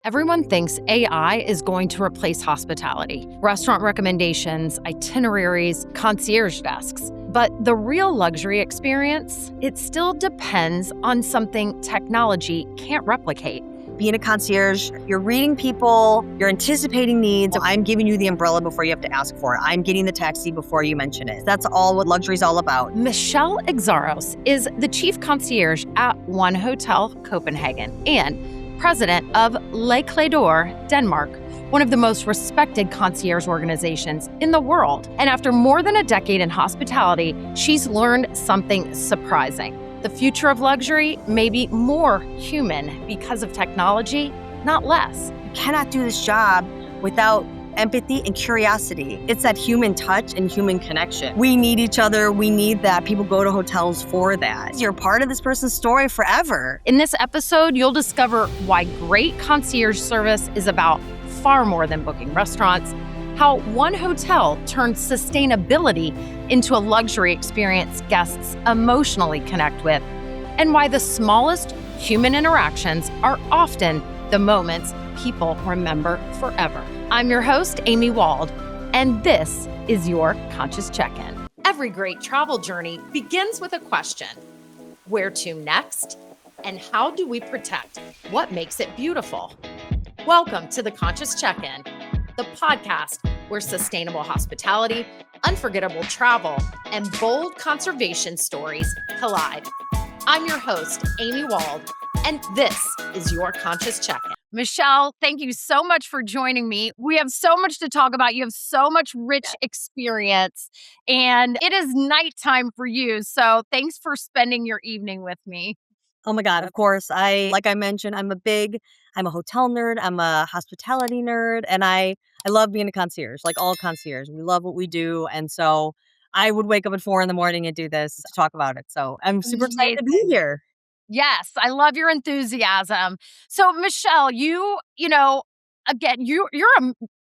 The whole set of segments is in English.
Everyone thinks AI is going to replace hospitality, restaurant recommendations, itineraries, concierge desks. But the real luxury experience, it still depends on something technology can't replicate. Being a concierge, you're reading people, you're anticipating needs. I'm giving you the umbrella before you have to ask for it. I'm getting the taxi before you mention it. That's all what luxury is all about. Michelle Exarhos is the chief concierge at One Hotel Copenhagen and president of Les Clefs, Denmark, one of the most respected concierge organizations in the world. And after more than a decade in hospitality, she's learned something surprising. The future of luxury may be more human because of technology, not less. You cannot do this job without empathy and curiosity. It's that human touch and human connection. We need each other. We need that. People go to hotels for that. You're part of this person's story forever. In this episode, you'll discover why great concierge service is about far more than booking restaurants, how One Hotel turned sustainability into a luxury experience guests emotionally connect with, and why the smallest human interactions are often the moments people remember forever. I'm your host, Amy Wald, and this is your Conscious Check-In. Every great travel journey begins with a question. Where to next? And how do we protect what makes it beautiful? Welcome to the Conscious Check-In, the podcast where sustainable hospitality, unforgettable travel, and bold conservation stories collide. I'm your host, Amy Wald, and this is your Conscious Check-In. Michelle, thank you so much for joining me. We have so much to talk about. You have so much rich experience, and it is nighttime for you. So thanks for spending your evening with me. Oh my God, of course. Like I mentioned, I'm a hotel nerd. I'm a hospitality nerd. And I love being a concierge, like all concierge. We love what we do. And so I would wake up at 4 a.m. and do this to talk about it. So I'm super excited to be here. Yes, I love your enthusiasm. So, Michelle, again,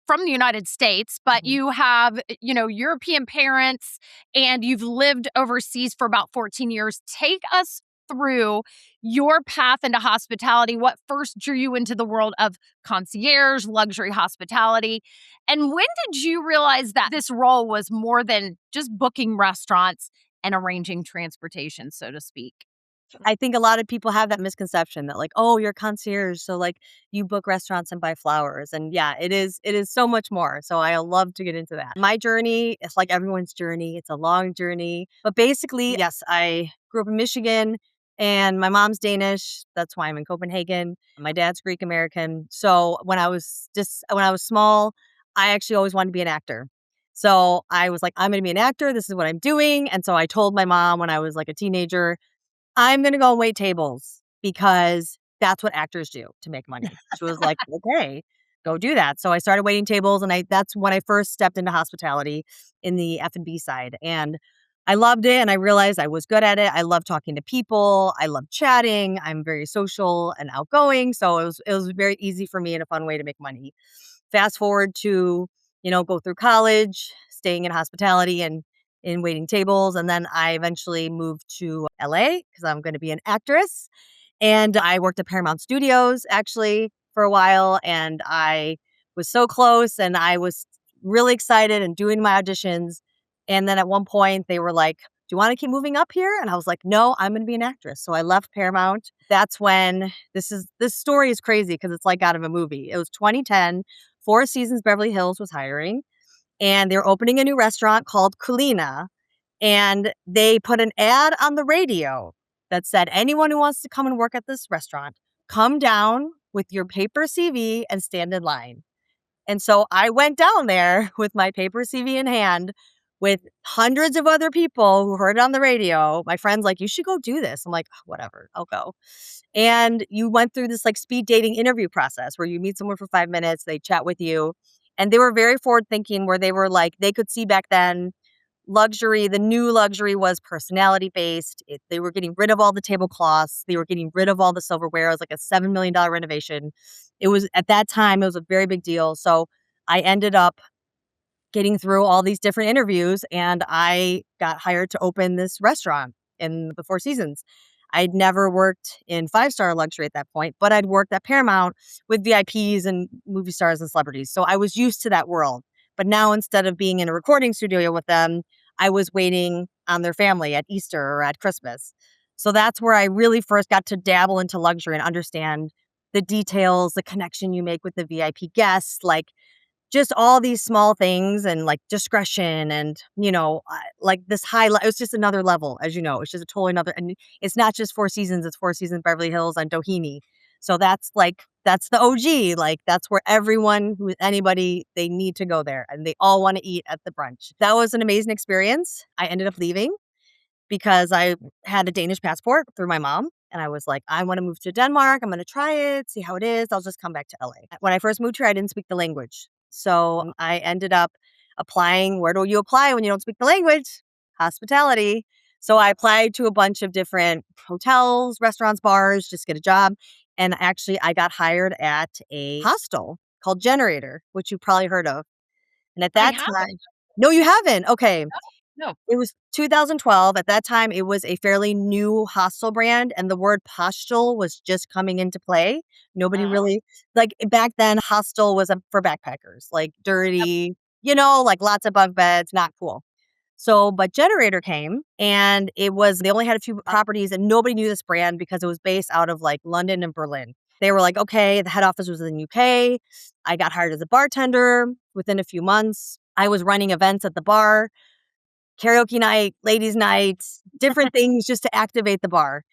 from the United States, but you have, European parents and you've lived overseas for about 14 years. Take us through your path into hospitality. What first drew you into the world of concierge, luxury hospitality? And when did you realize that this role was more than just booking restaurants and arranging transportation, so to speak? I think a lot of people have that misconception that oh, you're a concierge, so you book restaurants and buy flowers. And yeah, it is so much more. So I love to get into that. My journey, it's like everyone's journey. It's a long journey. But basically, yes, I grew up in Michigan and my mom's Danish. That's why I'm in Copenhagen. My dad's Greek American. So when I was small, I actually always wanted to be an actor. So I was like, I'm going to be an actor. This is what I'm doing. And so I told my mom when I was a teenager, I'm going to go wait tables because that's what actors do to make money. She was like, okay, go do that. So I started waiting tables, and that's when I first stepped into hospitality in the F&B side. And I loved it, and I realized I was good at it. I love talking to people. I love chatting. I'm very social and outgoing. So it was very easy for me and a fun way to make money. Fast forward to, go through college, staying in hospitality and in waiting tables. And then I eventually moved to LA because I'm going to be an actress. And I worked at Paramount Studios actually for a while. And I was so close and I was really excited and doing my auditions. And then at one point they were like, do you want to keep moving up here? And I was like, no, I'm going to be an actress. So I left Paramount. That's when this story is crazy because it's like out of a movie. It was 2010. Four Seasons Beverly Hills was hiring. And they're opening a new restaurant called Kulina. And they put an ad on the radio that said, anyone who wants to come and work at this restaurant, come down with your paper CV and stand in line. And so I went down there with my paper CV in hand with hundreds of other people who heard it on the radio. My friend's like, you should go do this. I'm like, whatever, I'll go. And you went through this speed dating interview process where you meet someone for 5 minutes, they chat with you. And they were very forward thinking where they were they could see back then the new luxury was personality based. They were getting rid of all the tablecloths. They were getting rid of all the silverware. It was a $7 million renovation. It was at that time, it was a very big deal. So I ended up getting through all these different interviews and I got hired to open this restaurant in the Four Seasons. I'd never worked in 5-star luxury at that point, but I'd worked at Paramount with VIPs and movie stars and celebrities. So I was used to that world. But now instead of being in a recording studio with them, I was waiting on their family at Easter or at Christmas. So that's where I really first got to dabble into luxury and understand the details, the connection you make with the VIP guests, like just all these small things and like discretion and, like this it was just another level, as you know, it's just a totally another, and it's not just Four Seasons, it's Four Seasons Beverly Hills on Doheny. So that's the OG. Like that's where everyone anybody, they need to go there and they all want to eat at the brunch. That was an amazing experience. I ended up leaving because I had a Danish passport through my mom. And I was like, I want to move to Denmark. I'm going to try it, see how it is. I'll just come back to LA. When I first moved here, I didn't speak the language. So I ended up applying. Where do you apply when you don't speak the language? Hospitality. So I applied to a bunch of different hotels, restaurants, bars, just get a job. And actually, I got hired at a hostel called Generator, which you've probably heard of. And at I that haven't. time, no, you haven't. Okay. No. It was 2012. At that time, it was a fairly new hostel brand, and the word postal was just coming into play. Nobody really, like back then, hostel was for backpackers, like dirty, like lots of bunk beds, not cool. So, but Generator came and they only had a few properties and nobody knew this brand because it was based out of like London and Berlin. They were like, okay, the head office was in the UK. I got hired as a bartender within a few months. I was running events at the bar, karaoke night, ladies' nights, different things just to activate the bar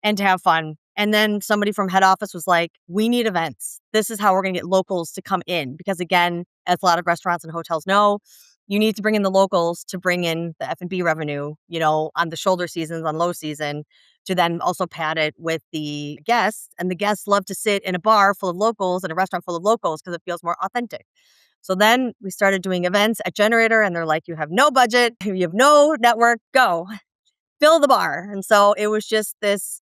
and to have fun. And then somebody from head office was like, we need events. This is how we're going to get locals to come in. Because again, as a lot of restaurants and hotels know, you need to bring in the locals to bring in the F&B revenue, on the shoulder seasons, on low season, to then also pad it with the guests. And the guests love to sit in a bar full of locals and a restaurant full of locals because it feels more authentic. So then we started doing events at Generator and they're like, you have no budget, you have no network, go fill the bar. And so it was just this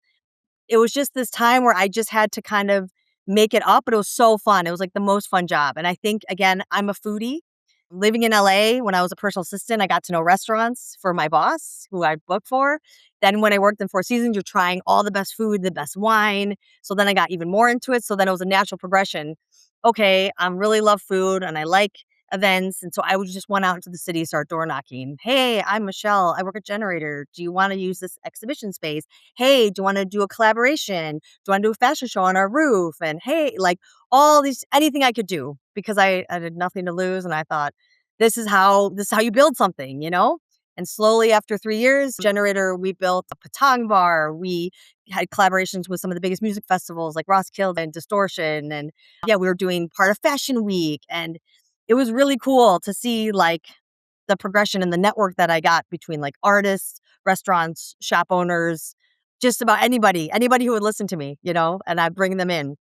time where I just had to kind of make it up, but it was so fun. It was like the most fun job. And I think, again, I'm a foodie. Living in LA, when I was a personal assistant, I got to know restaurants for my boss, who I booked for. Then when I worked in Four Seasons, you're trying all the best food, the best wine. So then I got even more into it. So then it was a natural progression. Okay, I really love food and I like events. And so I would just went out into the city, start door knocking. Hey, I'm Michelle. I work at Generator. Do you want to use this exhibition space? Hey, do you want to do a collaboration? Do you want to do a fashion show on our roof? And hey, like all these, anything I could do because I had nothing to lose. And I thought, this is how you build something, And slowly after 3 years, Generator, we built a Patang bar. We had collaborations with some of the biggest music festivals like Roskilde and Distortion. And yeah, we were doing part of Fashion Week. And it was really cool to see like the progression and the network that I got between like artists, restaurants, shop owners, just about anybody who would listen to me, and I bring them in.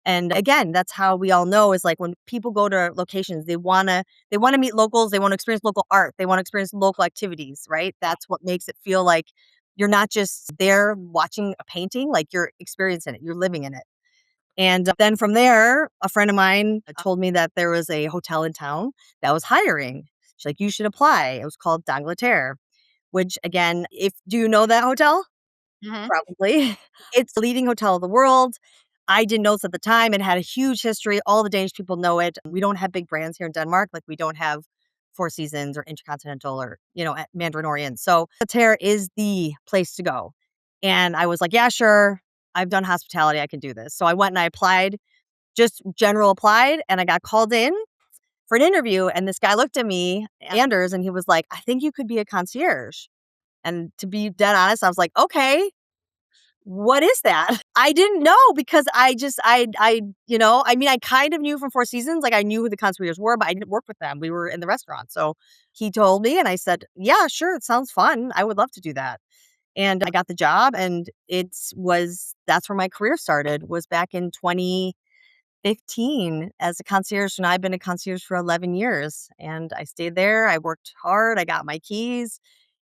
And again, that's how we all know is like when people go to locations, they want to meet locals, they want to experience local art, they want to experience local activities, right? That's what makes it feel like you're not just there watching a painting, like you're experiencing it, you're living in it. And then from there, a friend of mine told me that there was a hotel in town that was hiring. She's like, you should apply. It was called D'Angleterre, which again, do you know that hotel? Probably. It's the leading hotel of the world. I didn't know this at the time. It had a huge history. All the Danish people know it. We don't have big brands here in Denmark. Like we don't have Four Seasons or Intercontinental or, at Mandarin Orient. So Terre is the place to go. And I was like, yeah, sure. I've done hospitality. I can do this. So I went and I applied, just general applied, and I got called in for an interview. And this guy looked at me, Anders, and he was like, I think you could be a concierge. And to be dead honest, I was like, okay, what is that? I didn't know because I kind of knew from Four Seasons, like I knew who the concierges were, but I didn't work with them. We were in the restaurant. So he told me and I said, yeah, sure. It sounds fun. I would love to do that. And I got the job and that's where my career started, was back in 2015 as a concierge. And I've been a concierge for 11 years and I stayed there. I worked hard. I got my keys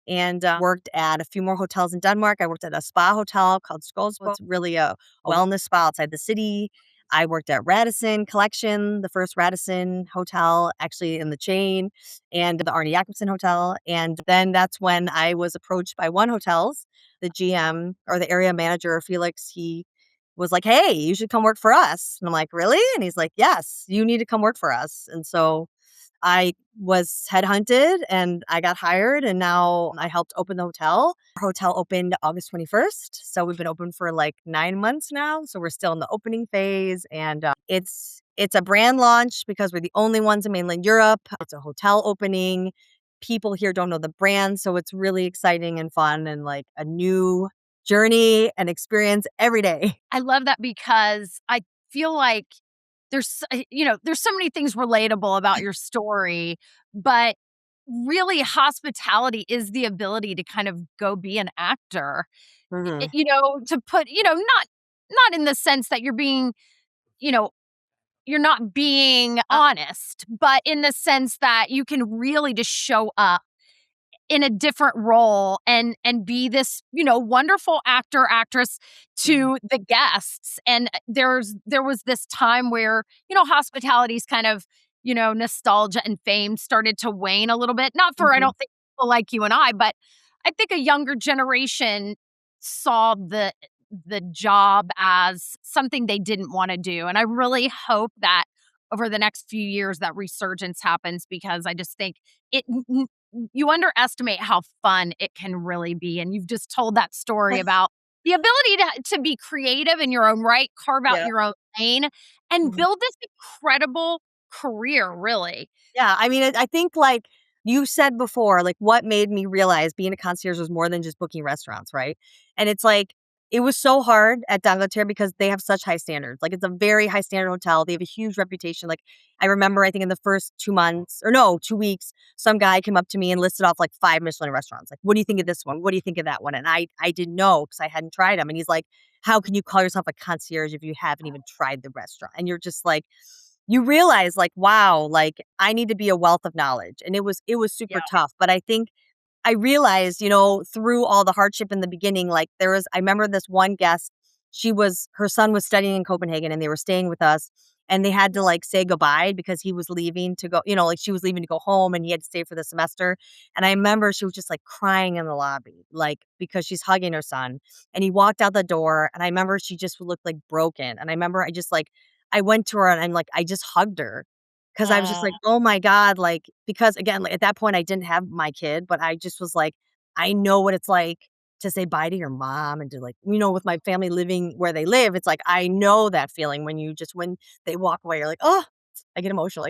and worked at a few more hotels in Denmark. I worked at a spa hotel called Skolsbo. It's really a wellness spa outside the city. I worked at Radisson Collection, the first Radisson hotel actually in the chain, and the Arne Jacobsen Hotel. And then that's when I was approached by One Hotels the GM or the area manager, Felix, he was like, "Hey, you should come work for us." And I'm like, "Really?" And he's like, "Yes, you need to come work for us." And so I was headhunted and I got hired, and now I helped open the hotel. Our hotel opened August 21st. So we've been open for like 9 months now. So we're still in the opening phase, and it's a brand launch because we're the only ones in mainland Europe. It's a hotel opening. People here don't know the brand, so it's really exciting and fun and like a new journey and experience every day. I love that because I feel like there's so many things relatable about your story, but really hospitality is the ability to kind of go be an actor. Mhm. To put, not in the sense that you know, you're not being honest, but in the sense that you can really just show up in a different role and be this, wonderful actor, actress Mhm. to the guests. And there was this time where, hospitality's kind of, nostalgia and fame started to wane a little bit. Not for I Mhm. don't think people like you and I, but I think a younger generation saw the job as something they didn't want to do. And I really hope that over the next few years that resurgence happens, because I just think it you underestimate how fun it can really be. And you've just told that story about the ability to be creative in your own right, carve out Yeah. your own lane, and Mhm. build this incredible career, really. Yeah, I mean, I think, like you said before, like, what made me realize being a concierge was more than just booking restaurants, right? And it's like, it was so hard at D'Angleterre because they have such high standards. Like, it's a very high standard hotel. They have a huge reputation. Like, I remember, I think in the first 2 months or no, 2 weeks, some guy came up to me and listed off, like, 5 Michelin restaurants. Like, "What do you think of this one? What do you think of that one?" And I didn't know because I hadn't tried them. And he's like, "How can you call yourself a concierge if you haven't even tried the restaurant?" And you're just like, you realize like, wow, like I need to be a wealth of knowledge. And it was Yeah. super tough. But I think I realized, through all the hardship in the beginning, like I remember this one guest, her son was studying in Copenhagen and they were staying with us and they had to like say goodbye because he was leaving to go, like she was leaving to go home and he had to stay for the semester. And I remember she was just like crying in the lobby, like because she's hugging her son. And he walked out the door and I remember she just looked like broken. And I remember I went to her and I'm like, I just hugged her. 'Cause I was just Aw. like, "Oh my god," like because again, like, at that point, I didn't have my kid, but I just was like, I know what it's like to say bye to your mom and to, like with my family living where they live, it's like, I know that feeling when they walk away, you're like, "Oh," I get emotional,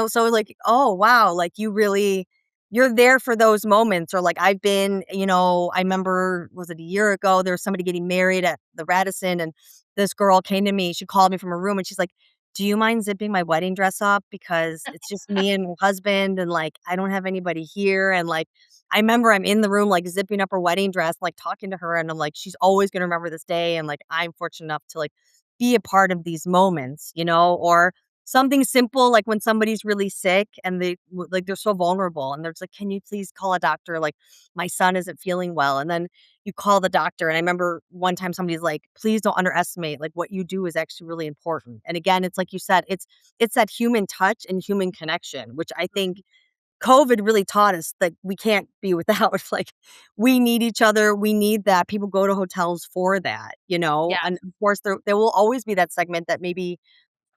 so, like, "Oh, wow," like, you're there for those moments or, like, I remember was it a year ago, there was somebody getting married at the Radisson, and this girl came to me, she called me from her room, and she's like, "Do you mind zipping my wedding dress up? Because it's just me and my husband and, like, I don't have anybody here," and, like, I remember I'm in the room, like, zipping up her wedding dress, like, talking to her, and I'm like, she's always gonna remember this day, and, like, I'm fortunate enough to, like, be a part of these moments, or something simple, like, when somebody's really sick and they're so vulnerable, and they're just like, "Can you please call a doctor? Like, my son isn't feeling well," and then you call the doctor, and I remember one time somebody's like, "Please don't underestimate, like, what you do is actually really important." And again, it's like you said, it's that human touch and human connection, which I think COVID really taught us that we can't be without. Like, we need each other, we need that. People go to hotels for that, Yeah. and of course, there will always be that segment that maybe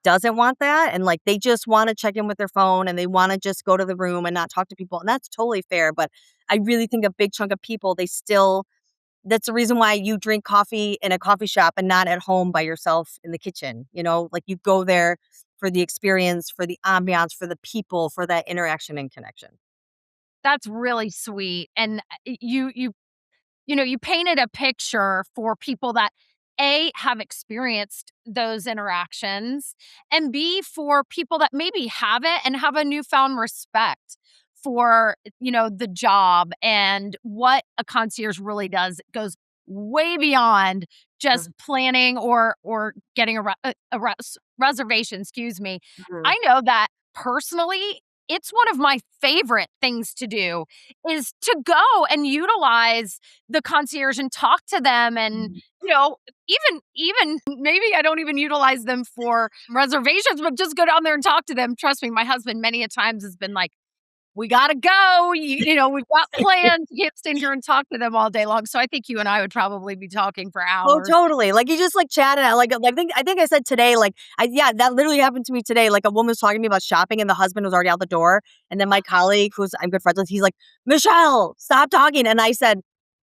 doesn't want that, and, like, they just wanna check in with their phone, and they wanna just go to the room and not talk to people, and that's totally fair, but I really think a big chunk of people, that's the reason why you drink coffee in a coffee shop and not at home by yourself in the kitchen, like, you go there for the experience, for the ambiance, for the people, for that interaction and connection. That's really sweet. And you painted a picture for people that A, have experienced those interactions, and B, for people that maybe haven't and have a newfound respect for, the job and what a concierge really does. It goes way beyond just Mhm, planning or getting a reservation, excuse me. mhm, I know that personally, it's one of my favorite things to do is to go and utilize the concierge and talk to them and, mhm. even maybe I don't even utilize them for reservations, but just go down there and talk to them. Trust me, my husband many a times has been like, we got to go. We've got plans. You can't stand here and talk to them all day long. So I think you and I would probably be talking for Oh, hours. totally. Like you just like chatted. I think I said today, that literally happened to me today. Like a woman was talking to me about shopping and the husband was already out the door. And then my colleague, who's I'm good friends with, he's like, Michelle, stop talking. And I said,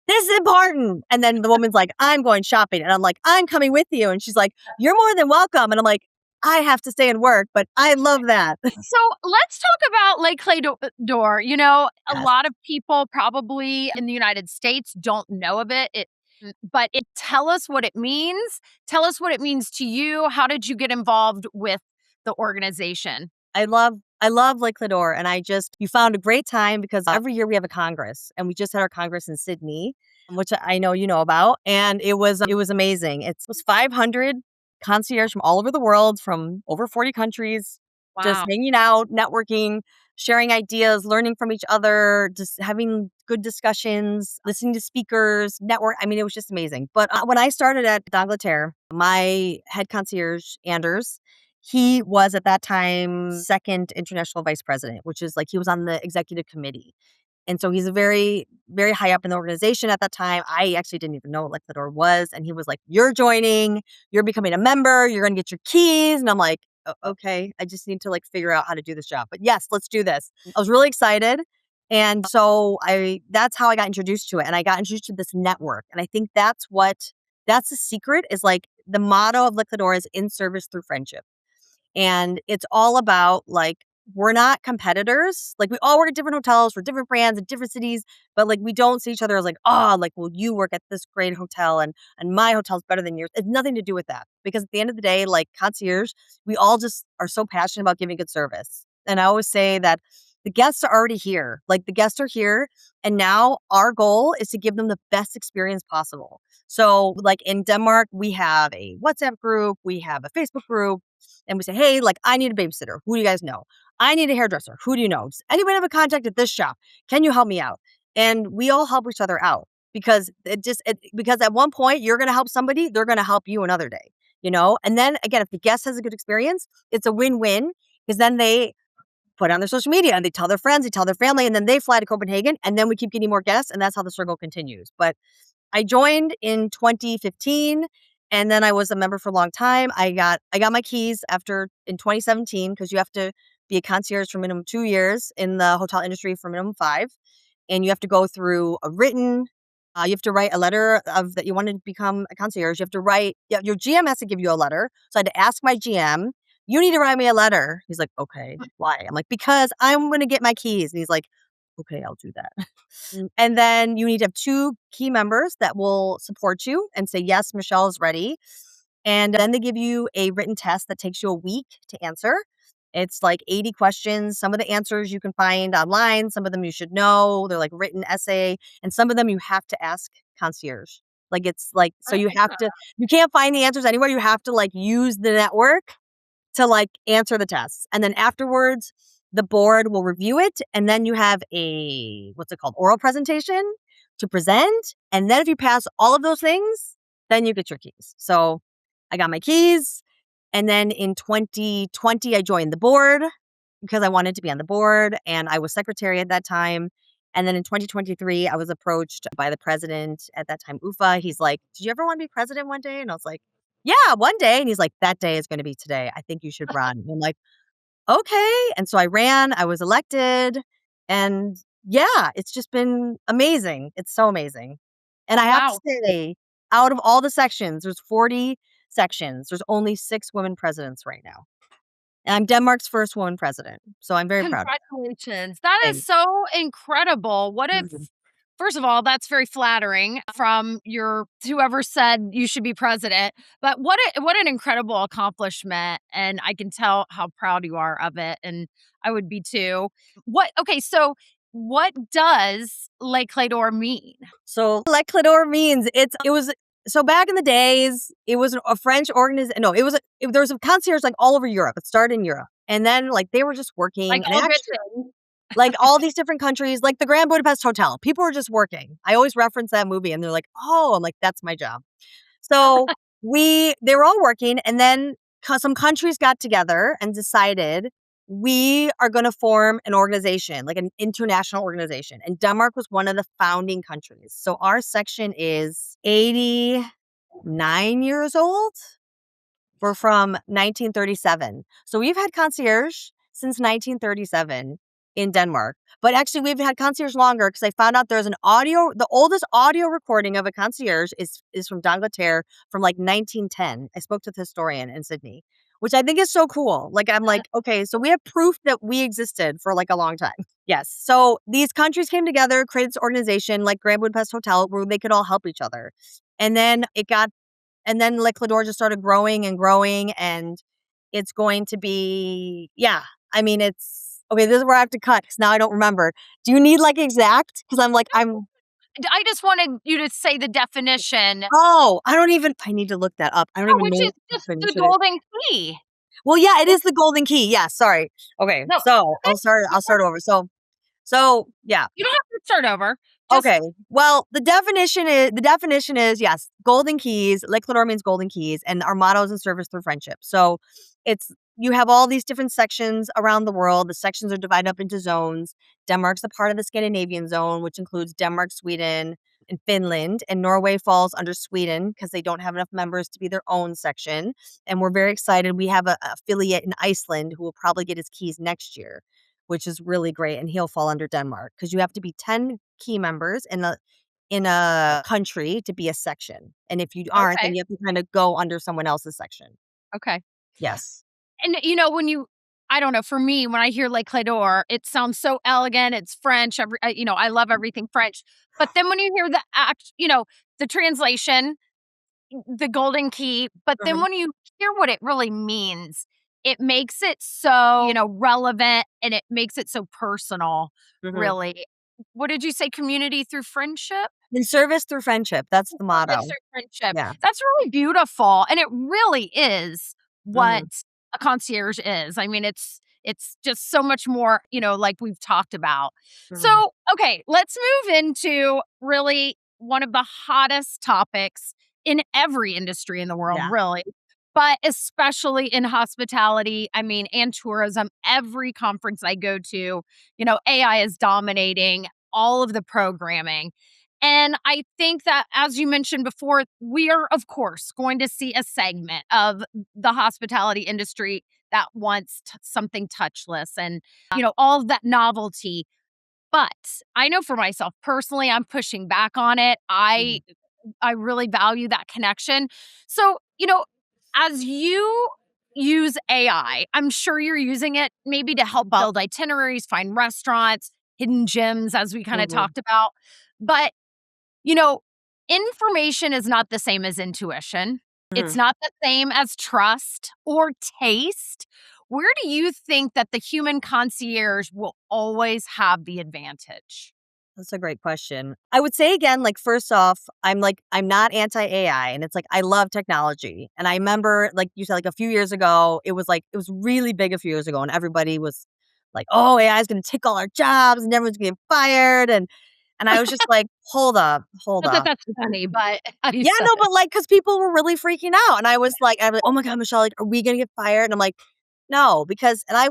this is important. And then the woman's like, I'm going shopping. And I'm like, I'm coming with you. And she's like, you're more than welcome. And I'm like, I have to stay and work, but I love that. So let's talk about Les Clefs d'Or. A Yes. lot of people probably in the United States don't know of it. But tell us what it means. Tell us what it means to you. How did you get involved with the organization? I love Les Clefs d'Or, and you found a great time because every year we have a Congress, and we just had our Congress in Sydney, which I know you know about, and it was amazing. It was 500 concierge from all over the world, from over 40 countries, just Wow. hanging out, networking, sharing ideas, learning from each other, just having good discussions, listening to speakers, network. I mean, it was just amazing. But when I started at D'Angleterre, my head concierge, Anders, he was at that time second international vice president, which is like he was on the executive committee. And so he's a very, very high up in the organization at that time. I actually didn't even know what Les Clefs d'Or was. And he was like, you're joining, you're becoming a member, you're going to get your keys. And I'm like, okay, I just need to like figure out how to do this job. But yes, let's do this. I was really excited. And so that's how I got introduced to it. And I got introduced to this network. And I think that's the secret is like the motto of Les Clefs d'Or is in service through friendship. And it's all about like, we're not competitors. Like we all work at different hotels for different brands in different cities, but like we don't see each other as like, oh, like, well, you work at this great hotel and my hotel's better than yours. It's nothing to do with that. Because at the end of the day, like concierge, we all just are so passionate about giving good service. And I always say that the guests are already here. Like the guests are here. And now our goal is to give them the best experience possible. So like in Denmark, we have a WhatsApp group, we have a Facebook group, and we say, hey, like I need a babysitter. Who do you guys know? I need a hairdresser. Who do you know? Does anyone have a contact at this shop? Can you help me out? And we all help each other out because because at one point you're going to help somebody, they're going to help you another day, And then again, if the guest has a good experience, it's a win-win because then they put it on their social media and they tell their friends, they tell their family, and then they fly to Copenhagen and then we keep getting more guests and that's how the circle continues. But I joined in 2015 and then I was a member for a long time. I got my keys in 2017 because you have to be a concierge for minimum 2 years in the hotel industry for minimum 5. And you have to go through a written, you have to write a letter of that you want to become a concierge. You have to write, your GM has to give you a letter. So I had to ask my GM, you need to write me a letter. He's like, okay, why? I'm like, because I'm going to get my keys. And he's like, okay, I'll do that. And then you need to have 2 key members that will support you and say, yes, Michelle is ready. And then they give you a written test that takes you a week to answer. It's like 80 questions. Some of the answers you can find online. Some of them you should know. They're like written essay. And some of them you have to ask concierge. Like it's like, so you can't find the answers anywhere. You have to like use the network to like answer the tests. And then afterwards, the board will review it. And then you have oral presentation to present. And then if you pass all of those things, then you get your keys. So I got my keys. And then in 2020, I joined the board because I wanted to be on the board and I was secretary at that time. And then in 2023, I was approached by the president at that time, Ufa. He's like, did you ever want to be president one day? And I was like, yeah, one day. And he's like, that day is going to be today. I think you should run. And I'm like, okay. And so I ran, I was elected. And yeah, it's just been amazing. It's so amazing. And I have to say, out of all the sections, there's 40 sections. There's only 6 women presidents right now. And I'm Denmark's first woman president. So I'm very proud. Congratulations. That is Thanks. so incredible. What if, first of all, that's very flattering from whoever said you should be president. But what an incredible accomplishment. And I can tell how proud you are of it. And I would be too. So what does Les Clefs d'Or mean? So Les Clefs d'Or means so back in the days, it was a French organization. No, there was a concierge like all over Europe. It started in Europe. And then like they were just working. Like like all these different countries, like the Grand Budapest Hotel. People were just working. I always reference that movie and they're like, oh, I'm like, that's my job. So they were all working. And then some countries got together and decided we are going to form an organization, like an international organization. And Denmark was one of the founding countries. So our section is 89 years old. We're from 1937. So we've had concierge since 1937 in Denmark. But actually, we've had concierge longer because I found out there's the oldest audio recording of a concierge is from d'Angleterre from like 1910. I spoke to the historian in Sydney, which I think is so cool. Like, I'm like, okay, so we have proof that we existed for like a long time. Yes. So these countries came together, created this organization like Grand Budapest Hotel where they could all help each other. And then Les Clefs just started growing and growing, and it's going to be, it's, okay, this is where I have to cut because now I don't remember. Do you need like exact? Because I just wanted you to say the definition. I need to look that up. I don't even Which know. is just the golden key. Well, yeah, it is the golden key. Yeah, sorry. Okay, No, so I'll start over. So yeah. you don't have to start over. Okay. Well, the definition is yes, golden keys. Le Clefs means golden keys, and our motto is in service through friendship. So you have all these different sections around the world. The sections are divided up into zones. Denmark's a part of the Scandinavian zone, which includes Denmark, Sweden, and Finland. And Norway falls under Sweden because they don't have enough members to be their own section. And we're very excited. We have a affiliate in Iceland who will probably get his keys next year, which is really great. And he'll fall under Denmark because you have to be 10 key members in a country to be a section. And if you aren't, then you have to kind of go under someone else's section. Okay. Yes. And I don't know, for me, when I hear Les Clefs, it sounds so elegant. It's French. I love everything French. But then when you hear the translation, the golden key, but then when you hear what it really means, it makes it so, relevant, and it makes it so personal, really. What did you say? Community through friendship? In service through friendship. That's the motto. Service through friendship. Yeah. That's really beautiful. And it really is what a concierge is. I mean, it's just so much more, like we've talked about. So, okay, let's move into really one of the hottest topics in every industry in the world, really, but especially in hospitality, and tourism. Every conference I go to, AI is dominating all of the programming. And I think that, as you mentioned before, we are, of course, going to see a segment of the hospitality industry that wants something touchless and, all of that novelty. But I know for myself personally, I'm pushing back on it. I really value that connection. So, as you use AI, I'm sure you're using it maybe to help build itineraries, find restaurants, hidden gems, as we kind of talked about. But, information is not the same as intuition. It's not the same as trust or taste. Where do you think that the human concierge will always have the advantage? That's a great question. I would say again, like, first off, I'm not anti-AI, and it's like, I love technology. And I remember, like you said, like a few years ago, it was really big a few years ago, and everybody was like, oh, AI is going to take all our jobs and everyone's going to get fired. And I was just like, hold up. Not that that's funny, but Yeah, no, but like, because people were really freaking out. And I was like, oh my God, Michelle, like, are we going to get fired? And I'm like, no, and I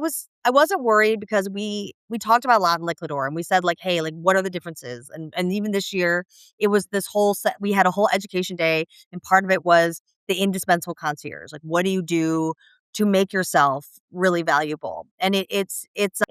wasn't worried because we talked about a lot in Le Clefs, and we said like, hey, like, what are the differences? And even this year, it was this whole set. We had a whole education day, and part of it was the indispensable concierge. Like, what do you do to make yourself really valuable? And it's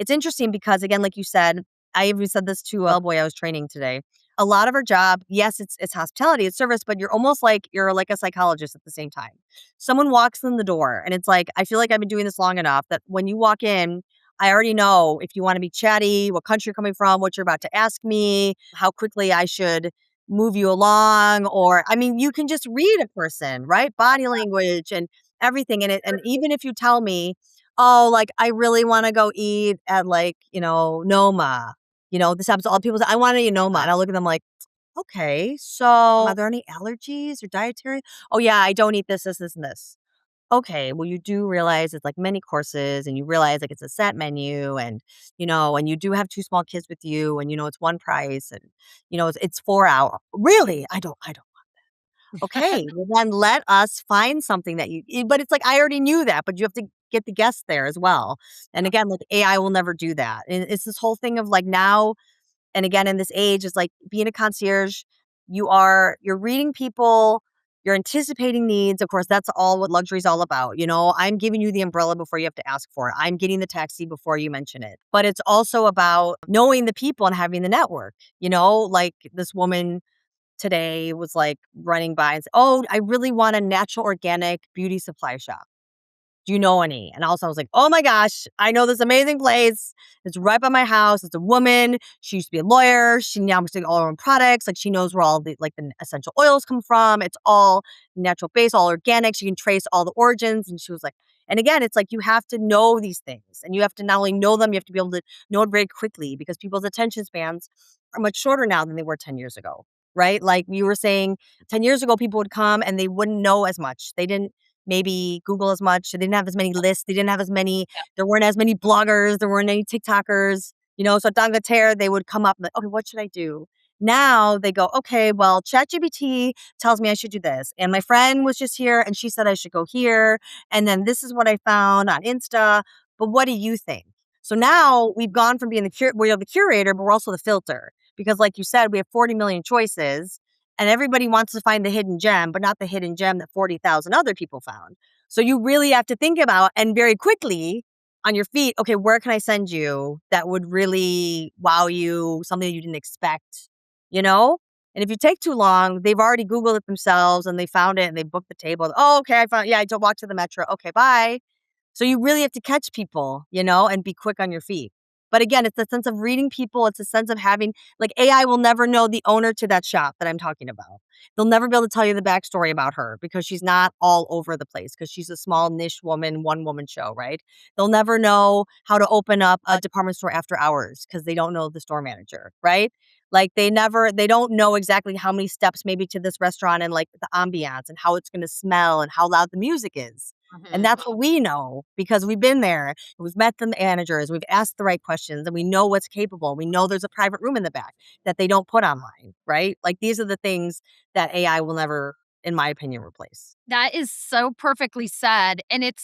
interesting because, again, like you said, I even said this to a boy I was training today. A lot of our job, yes, it's hospitality, it's service, but you're almost like you're like a psychologist at the same time. Someone walks in the door, and it's like, I feel like I've been doing this long enough that when you walk in, I already know if you want to be chatty, what country you're coming from, what you're about to ask me, how quickly I should move you along, or you can just read a person, right? Body language and everything in it. And even if you tell me, oh, like, I really want to go eat at like, Noma. This happens to all people say, I want to eat Noma. And I look at them like, okay, so are there any allergies or dietary? Oh yeah, I don't eat this, and this. Okay, well, you do realize it's like many courses, and you realize like it's a set menu, and and you do have two small kids with you, and it's one price, and it's 4 hours. Really? I don't. Okay, well then let us find something but it's like, I already knew that, but you have to get the guests there as well. And again, like AI will never do that. And it's this whole thing of like now, and again, in this age, it's like being a concierge, you're reading people, you're anticipating needs. Of course, that's all what luxury is all about. I'm giving you the umbrella before you have to ask for it. I'm getting the taxi before you mention it. But it's also about knowing the people and having the network. Like this woman today was like running by and said, "Oh, I really want a natural organic beauty supply shop. Do you know any?" And also I was like, "Oh my gosh, I know this amazing place. It's right by my house. It's a woman. She used to be a lawyer. She now makes all her own products. Like she knows where all the essential oils come from. It's all natural based, all organic. She can trace all the origins." And she was like, and again, it's like you have to know these things, and you have to not only know them, you have to be able to know it very quickly because people's attention spans are much shorter now than they were 10 years ago. Right? Like you were saying, 10 years ago, people would come and they wouldn't know as much. They didn't maybe Google as much. They didn't have as many lists. They didn't have as many, there weren't as many bloggers. There weren't any TikTokers, so d'Angleterre, they would come up like, okay, what should I do? Now they go, okay, well, ChatGPT tells me I should do this. And my friend was just here and she said I should go here. And then this is what I found on Insta. But what do you think? So now we've gone from being we're the curator, but we're also the filter. Because like you said, we have 40 million choices. And everybody wants to find the hidden gem, but not the hidden gem that 40,000 other people found. So you really have to think about, and very quickly on your feet, okay, where can I send you that would really wow you, something you didn't expect, And if you take too long, they've already Googled it themselves and they found it and they booked the table. Oh, okay, I found, yeah, I don't walk to the metro. Okay, bye. So you really have to catch people, and be quick on your feet. But again, it's a sense of reading people. It's a sense of having, like AI will never know the owner to that shop that I'm talking about. They'll never be able to tell you the backstory about her because she's not all over the place because she's a small niche woman, one woman show, right? They'll never know how to open up a department store after hours because they don't know the store manager, right? Like they don't know exactly how many steps maybe to this restaurant and like the ambiance and how it's going to smell and how loud the music is. And that's what we know because we've been there. We've met the managers. We've asked the right questions and we know what's capable. We know there's a private room in the back that they don't put online, right? Like these are the things that AI will never, in my opinion, replace. That is so perfectly said. And it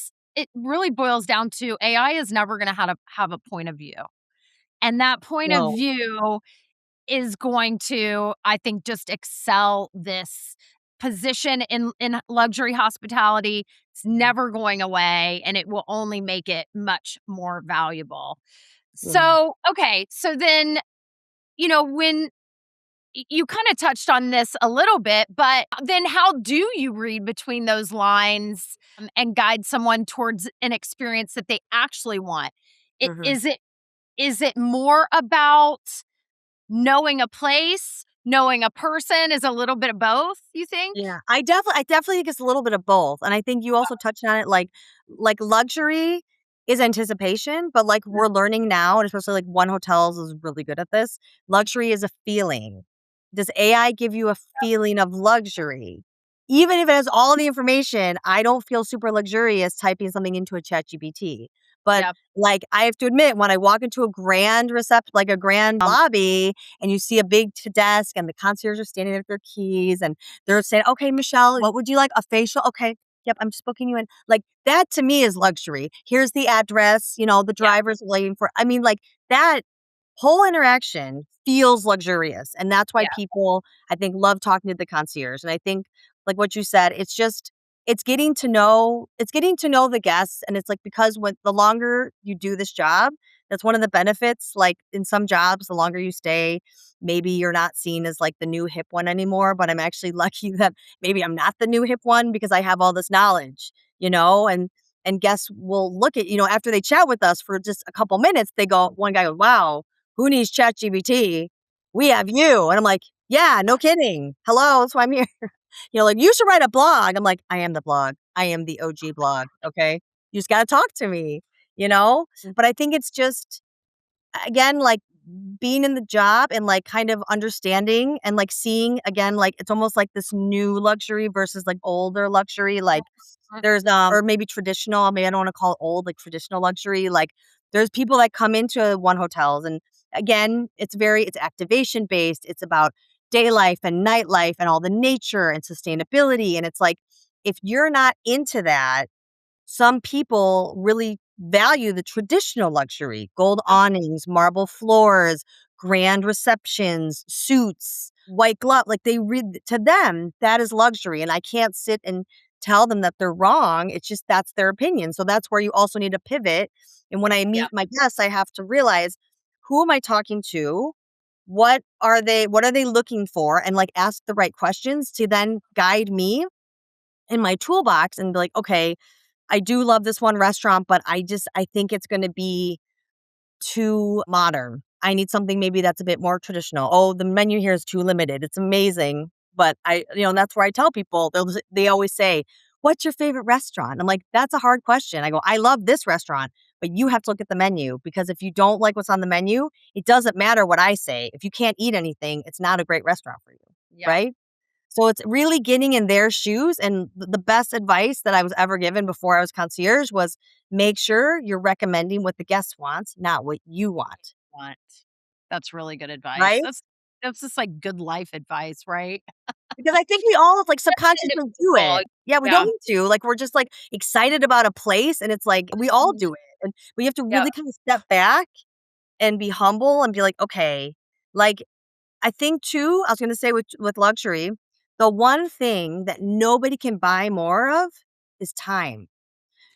really boils down to AI is never going to have a point of view. And that point of No. view is going to, I think, just excel this position in luxury hospitality. It's never going away and it will only make it much more valuable. So, okay. So then, when you kind of touched on this a little bit, but then how do you read between those lines and guide someone towards an experience that they actually want? Mhm. Is it more about knowing a place, knowing a person, is a little bit of both, you think? Yeah, I definitely think it's a little bit of both, and I think you also touched on it, like luxury is anticipation, but like we're learning now, and especially like One Hotels is really good at this. Luxury is a feeling. Does AI give you a feeling of luxury? Even if it has all the information, I don't feel super luxurious typing something into a chat GPT. But Yep. like I have to admit, when I walk into a grand like a grand lobby, and you see a big desk and the concierge are standing there with their keys and they're saying, "Okay, Michelle, what would you like? A facial? Okay. Yep, I'm just booking you in." Like that to me is luxury. Here's the address, the Yeah. driver's waiting for. I mean, like that whole interaction feels luxurious. And that's why Yeah. people, I think, love talking to the concierge. And I think, like what you said, it's getting to know the guests. And it's like, because when the longer you do this job, that's one of the benefits. Like in some jobs, the longer you stay, maybe you're not seen as like the new hip one anymore. But I'm actually lucky that maybe I'm not the new hip one because I have all this knowledge, and guests will look at, after they chat with us for just a couple minutes, one guy goes, "Wow, who needs ChatGPT? We have you." And I'm like, "Yeah, no kidding. Hello, that's why I'm here." Like, "You should write a blog." I'm like, "I am the blog. I am the OG blog. Okay. You just got to talk to me, you know? But I think it's just, again, like being in the job and like kind of understanding and like seeing again, like it's almost like this new luxury versus like older luxury. Like there's or maybe traditional, I mean, I don't want to call it old, like traditional luxury. Like there's people that come into One Hotels and again, it's activation based. It's about day life and nightlife and all the nature and sustainability. And it's like, if you're not into that, some people really value the traditional luxury, gold awnings, marble floors, grand receptions, suits, white glove. Like they read to them, that is luxury. And I can't sit and tell them that they're wrong. It's just that's their opinion. So that's where you also need to pivot. And when I Yeah. meet my guests, I have to realize, who am I talking to? What are they looking for? And like ask the right questions to then guide me in my toolbox and be like, okay, I do love this one restaurant, but I think it's going to be too modern. I need something maybe that's a bit more traditional. Oh, the menu here is too limited. It's amazing, but and that's where I tell people, they always say, "What's your favorite restaurant?" I'm like, "That's a hard question." I go, "I love this restaurant, but you have to look at the menu, because if you don't like what's on the menu, it doesn't matter what I say. If you can't eat anything, it's not a great restaurant for you." Yeah. Right? So it's really getting in their shoes, and the best advice that I was ever given before I was concierge was, make sure you're recommending what the guest wants, not what you want, Want. That's really good advice. right? That's just like good life advice, right? Because I think we all like Especially to subconsciously do people. it. Yeah, we don't Yeah. need to. Like we're just like excited about a place, and it's like we all Mhm. do it. And we have to Yeah. really kind of step back and be humble and be like, okay, like I think too, I was going to say with luxury, the one thing that nobody can buy more of is time.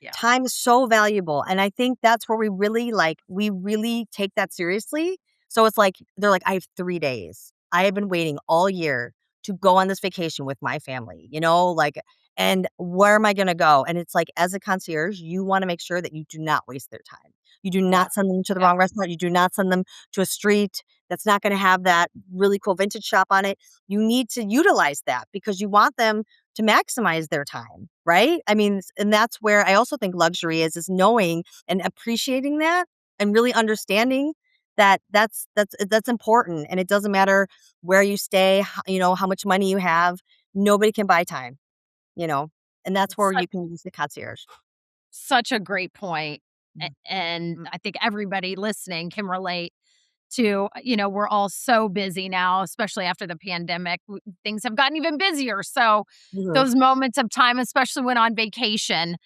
Yeah. Time is so valuable, and I think that's where we really take that seriously. So it's like they're like, "I have 3 days. I have been waiting all year to go on this vacation with my family," like, "And where am I gonna go?" And it's like, as a concierge, you wanna make sure that you do not waste their time. You do Yeah. not send them to the Yeah. wrong restaurant. You do not send them to a street that's not gonna have that really cool vintage shop on it. You need to utilize that because you want them to maximize their time, right? I mean, and that's where I also think luxury is knowing and appreciating that and really understanding that that's important, and it doesn't matter where you stay, how much money you have. Nobody can buy time, you know, and that's where Such you can use the concierge. such a great point. Mm. And I think everybody listening can relate to, we're all so busy now, especially after the pandemic. Things have gotten even busier. So Mhm. those moments of time, especially when on vacation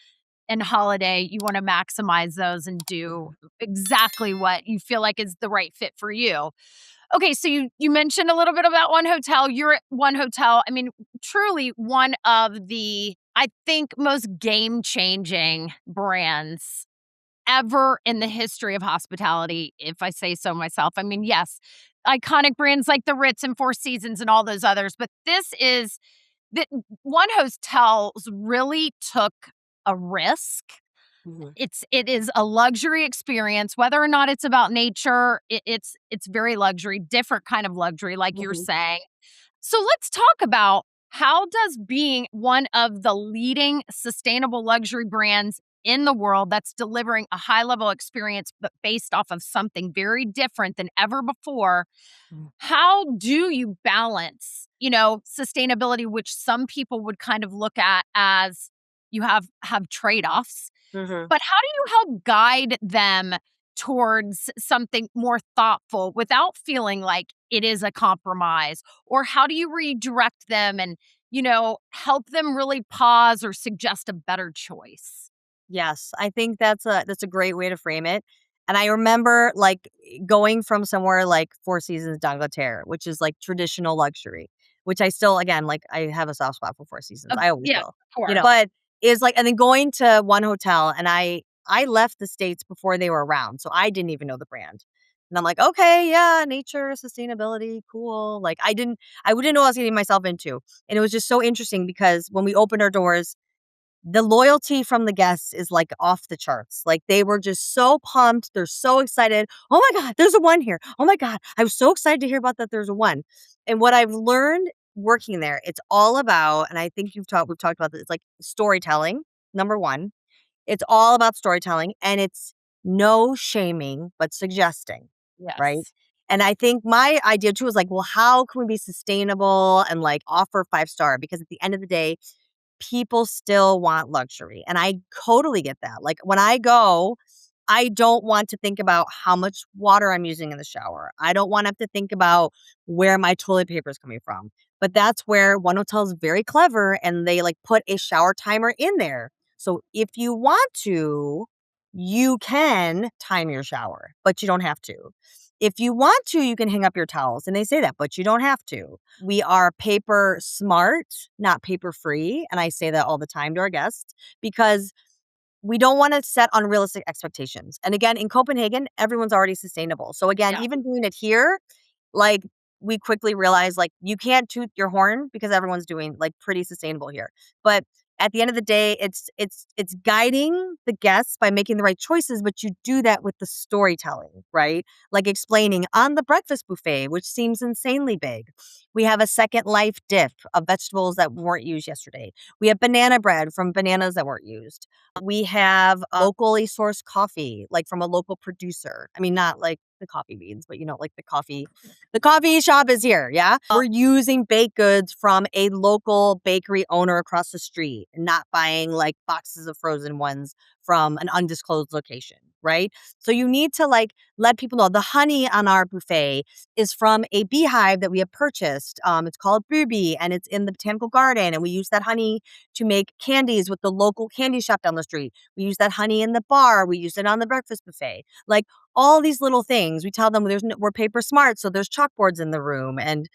and holiday, you want to maximize those and do exactly what you feel like is the right fit for you. Okay, so you mentioned a little bit about One Hotel. You're at One Hotel. I mean, truly one of the, I think, most game-changing brands ever in the history of hospitality, if I say so myself. I mean, yes, iconic brands like the Ritz and Four Seasons and all those others, but this is the One Hotels really took a risk. Mhm. It is a luxury experience, whether or not it's about nature, it's very luxury, different kind of luxury, like you're Mhm. saying. So let's talk about, how does being one of the leading sustainable luxury brands in the world that's delivering a high level experience, but based off of something very different than ever before, Mhm. how do you balance, sustainability, which some people would kind of look at as you have trade-offs, Mhm. but how do you help guide them towards something more thoughtful without feeling like it is a compromise? Or how do you redirect them and, help them really pause or suggest a better choice? Yes, I think that's a great way to frame it. And I remember like going from somewhere like Four Seasons d'Angleterre, which is like traditional luxury, which I still, again, like I have a soft spot for Four Seasons. I always Yeah, will, of course. But is like, and then going to One Hotel, and I left the States before they were around, so I didn't even know the brand. And I'm like, okay, yeah, nature, sustainability, cool. Like I wouldn't know what I was getting myself into. And it was just so interesting because when we opened our doors, the loyalty from the guests is like off the charts. Like they were just so pumped. They're so excited. Oh my God, there's a one here. Oh my God, I was so excited to hear about that. There's a one. And what I've learned working there, it's all about, and I think we've talked about this, it's like storytelling, number one. It's all about storytelling, and it's no shaming, but suggesting, right? Yes. And I think my idea too is like, well, how can we be sustainable and like offer 5-star? Because at the end of the day, people still want luxury. And I totally get that. Like when I go, I don't want to think about how much water I'm using in the shower. I don't want to have to think about where my toilet paper is coming from. But that's where One Hotel is very clever, and they like put a shower timer in there. So if you want to, you can time your shower, but you don't have to. If you want to, you can hang up your towels. And they say that, but you don't have to. We are paper smart, not paper free. And I say that all the time to our guests because we don't want to set unrealistic expectations. And again, in Copenhagen, everyone's already sustainable. So again, Yeah. even doing it here, like we quickly realized like you can't toot your horn because everyone's doing like pretty sustainable here. But at the end of the day, it's guiding the guests by making the right choices, but you do that with the storytelling, right? Like explaining on the breakfast buffet, which seems insanely big. We have a second life dip of vegetables that weren't used yesterday. We have banana bread from bananas that weren't used. We have locally sourced coffee, like from a local producer. I mean, not like the coffee beans, but like the coffee. The coffee shop is here, yeah? We're using baked goods from a local bakery owner across the street and not buying like boxes of frozen ones from an undisclosed location, right? So you need to like let people know the honey on our buffet is from a beehive that we have purchased. It's called Booby and it's in the botanical garden. And we use that honey to make candies with the local candy shop down the street. We use that honey in the bar. We use it on the breakfast buffet. Like all these little things. We tell them we're paper smart, so there's chalkboards in the room. And,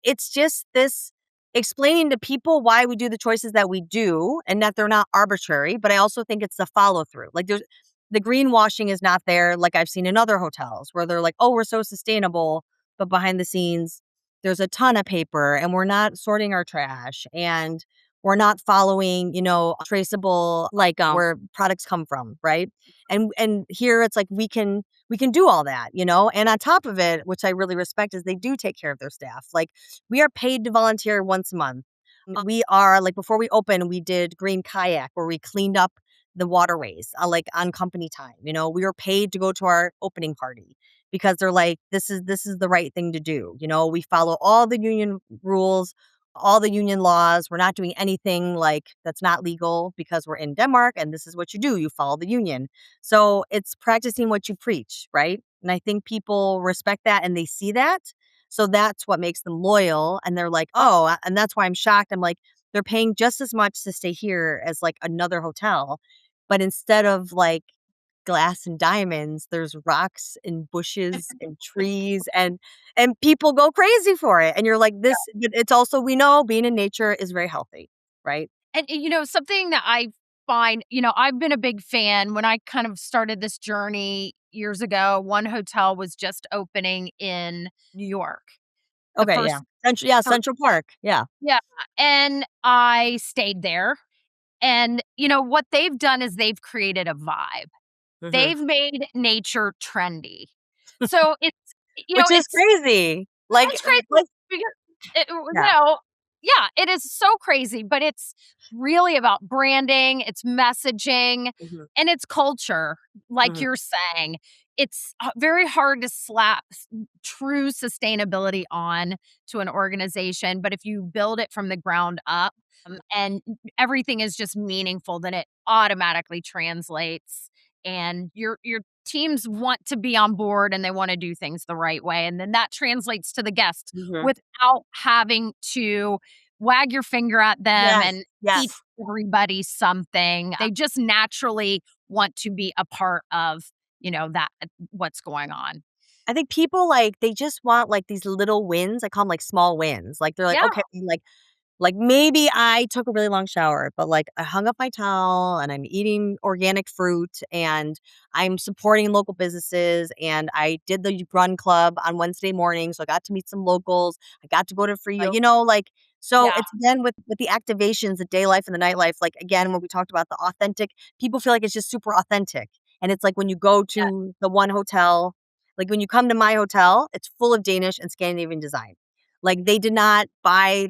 it's just this explaining to people why we do the choices that we do and that they're not arbitrary. But I also think it's the follow through. Like the greenwashing is not there like I've seen in other hotels where they're like, oh, we're so sustainable. But behind the scenes, there's a ton of paper and we're not sorting our trash and we're not following, traceable like where products come from, right? And here it's like we can do all that, and on top of it, which I really respect, is they do take care of their staff. Like we are paid to volunteer once a month. We are like before we open, we did green kayak where we cleaned up the waterways like on company time. We were paid to go to our opening party because they're like, this is the right thing to do. We follow all the union rules, all the union laws. We're not doing anything like that's not legal because we're in Denmark and this is what you do. You follow the union. So it's practicing what you preach, right? And I think people respect that and they see that. So that's what makes them loyal. And they're like, oh, and that's why I'm shocked. I'm like, they're paying just as much to stay here as like another hotel. But instead of like glass and diamonds, there's rocks and bushes and trees and people go crazy for it. And you're like, this, but it's also, we know being in nature is very healthy, right? And, something that I find, I've been a big fan when I kind of started this journey years ago. One hotel was just opening in New York. The Okay, yeah. first, Central Park. Yeah. yeah. And I stayed there. And, what they've done is they've created a vibe. Mhm. They've made nature trendy. So it's, Which is it's crazy. Like it's crazy like because it yeah. yeah, it is so crazy, but it's really about branding, it's messaging, Mhm, and it's culture, like mhm, you're saying. It's very hard to slap true sustainability on to an organization, but if you build it from the ground up, and everything is just meaningful, then it automatically translates, and your teams want to be on board and they want to do things the right way. And then that translates to the guest mhm. without having to wag your finger at them Yes, and teach yes. everybody something. They just naturally want to be a part of, that what's going on. I think people, like, they just want, like, these little wins. I call them, like, small wins. Like, they're like, Yeah. "Okay," like, maybe I took a really long shower, but, like, I hung up my towel and I'm eating organic fruit and I'm supporting local businesses and I did the run club on Wednesday morning, so I got to meet some locals. I got to go to free like, so Yeah. it's again with the activations, the day life and the nightlife, like, again, when we talked about the authentic, people feel like it's just super authentic. And it's like when you go Yeah. to the one hotel, like, when you come to my hotel, it's full of Danish and Scandinavian design. Like, they did not buy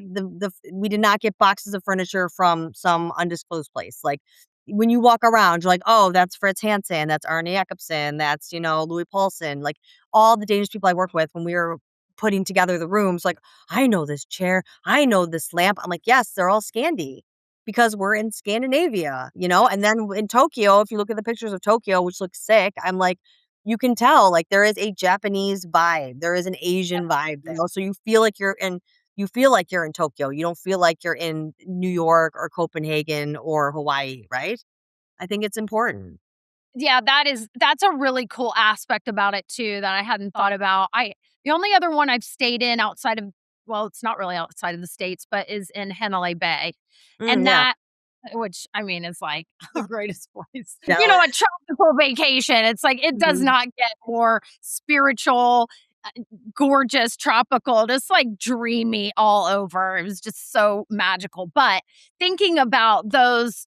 we did not get boxes of furniture from some undisclosed place. Like, when you walk around, you're like, "Oh, that's Fritz Hansen, that's Arne Jacobsen, that's, Louis Paulson." Like, all the Danish people I work with when we were putting together the rooms, like, "I know this chair, I know this lamp." I'm like, "Yes, they're all Scandi." Because we're in Scandinavia, and then in Tokyo, if you look at the pictures of Tokyo, which looks sick, I'm like, you can tell, like, there is a Japanese vibe, there is an Asian vibe, so you feel like you're in you feel like you're in Tokyo. You don't feel like you're in New York or Copenhagen or Hawaii, right? I think it's important. Yeah, that's a really cool aspect about it too that I hadn't thought about. The only other one I've stayed in outside of, well, it's not really outside of the States, but is in Hanalei Bay. And Yeah. that, which I mean is like the greatest place. You Jealous. know, a tropical vacation. It's like it does Mhm. not get more spiritual, gorgeous, tropical, just like dreamy all over. It was just so magical. But thinking about those,